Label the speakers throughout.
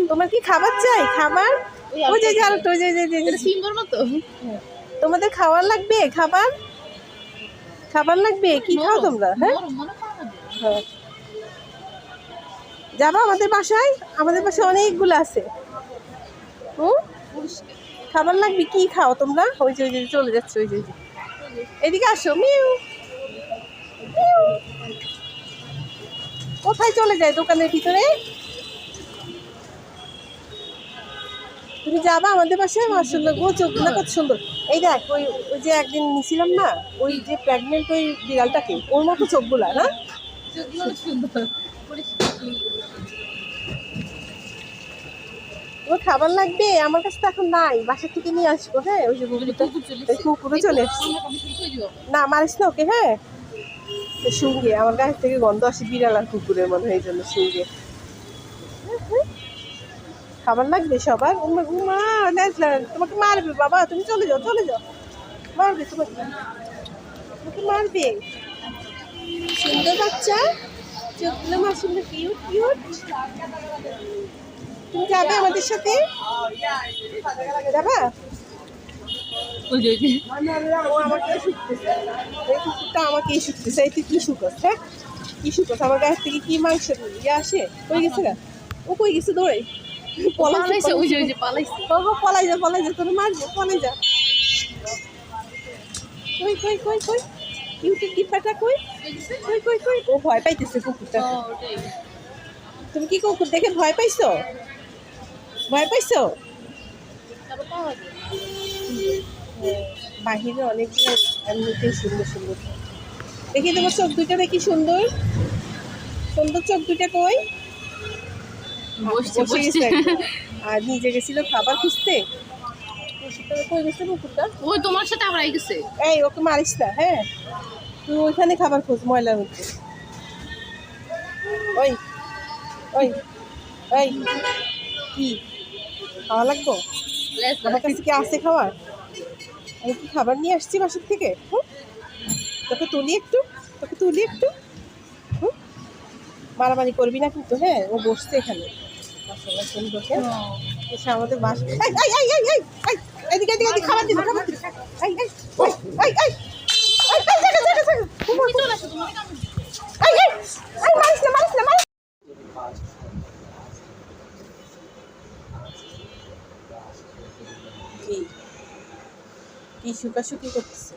Speaker 1: তোমার কি খাবার চাই? খাবার ওই যে আরেকটা ওই যে
Speaker 2: সিম্বর মতো
Speaker 1: তোমাদের খাবার লাগবে? খাবার খাবার লাগবে? কি খাও তোমরা? হ্যাঁ হ্যাঁ যাবা আমাদের বাসায়? আমাদের বাসায় অনেকগুলো আছে। খাবার লাগবে? কি খাও তোমরা? ওই যে চলে যাচ্ছে ওই যে এদিকে আসো। Mu mu. কোথায় চলে যায়? দোকানের ভিতরে? তুমি যাবা আমাদের বাসায়? মাশাআল্লাহ গো, চোখগুলো কত সুন্দর। এই দেখ ওই ওই যে একদিন নিছিলাম না, ওই যে প্রেগনেন্ট ওই বিড়ালটাকে, ওর মতো চোখগুলা না?
Speaker 2: সুন্দর।
Speaker 1: তোমার খাবার লাগবে? আমার কাছে তো এখন নাই, বাসা থেকে নিয়ে আসবো। হ্যাঁ ওই যে কুকুরও চলে এসছে। না মারিস না ওকে। হ্যাঁ সঙ্গে আমার গায়ে থেকে গন্ধ আসে বিড়াল আর কুকুরের, মনে হয় এই জন্য সঙ্গে। খাবার লাগবে সবার? উমা তোমাকে মারবে বাবা, তুমি চলে যাও চলে যাও। মারবে তোমাকে, তোমাকে মারবে। সুন্দর বাচ্চা, চোখগুলো মাশাআল্লাহ কিউট কিউট। তুমি যাবে আমাদের সাথে? যাবা? ও আমাকে শুকতেছে, এই কুকুরটা আমাকেই শুকতেছে। এই তুই কি শুকস? হ্যাঁ কি শুকস? আমার গায়ের থেকে কি মাংস ইয়ে আসে? কই গেছে গা? ও কই গেছে? দৌড়াই
Speaker 2: পালাইছে ওই যে পালাইছে।
Speaker 1: পলাই যা তোর মারবে, পলাই যা। কই কই কই কই কিউটের ডিব্বাটা কই? কই কই কই? ও ভয় পাইতেছে কুকুরটা। তুমি কি কুকুর দেখে ভয় পাইছো? ভয় পাইছো? বাহিরে অনেকগুলো এমনিতেই সুন্দর সুন্দর। দেখি তোমার চোখ দুইটা, দেখি সুন্দর সুন্দর চোখ দুইটা। কই? বসে গেছে একদম। আর নিজে গেছিল খাবার খুঁজতে। কই গেছে কুকুরটা?
Speaker 2: ওই তোমার সাথে আবার আই গেছে।
Speaker 1: এই ওকে মারিস না। হ্যাঁ তুই ওইখানে খাবার খোঁজ ময়লার মধ্যে। ওই ওই ওই কি খাওয়া লাগবো? আমার কাছে কি আছে খাবার? আমি কি খাবার নিয়ে আসছি বাসার থেকে? তোকে তুলি একটু, তোকে তুলি একটু। মারামারি করবি না কিন্তু। হ্যাঁ ও বসছে এখানে মাশাআল্লাহ সুন্দর। হ্যাঁ এসে আমাদের বাসা। এদিকে এদিকে এদিকে খাবার দিবো খাবার দিবো। এই এই এই এই মারিস না মারিস না মারিস। কি কি শুকাশুকি করতেছে?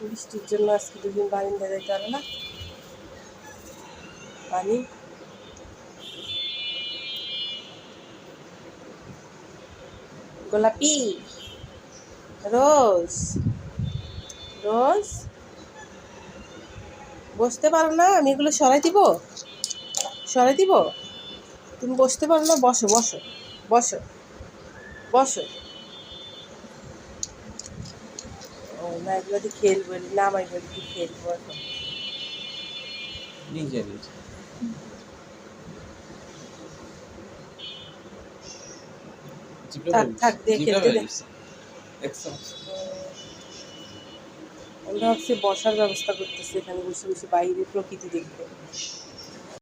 Speaker 1: বৃষ্টির জন্য আজকে দুদিন বারিন্দা যাইতে পারে না। পানি গোলাপি, রোজ রোজ বসতে পারো না? আমি এগুলো সরাই দিব, সরাই দিব। তুমি বসতে পারো না? বসো বসো বসো বসো। ও না এগুলো দিয়ে খেলবো না, আমার এগুলো দিয়ে খেলবো এখন।
Speaker 3: নিজে নিজে
Speaker 1: থাক থাক দিয়ে খেলতে দে। আমরা ভাবছি বসার ব্যবস্থা করতেছি এখানে বসে বসে বাইরে প্রকৃতি দেখবে।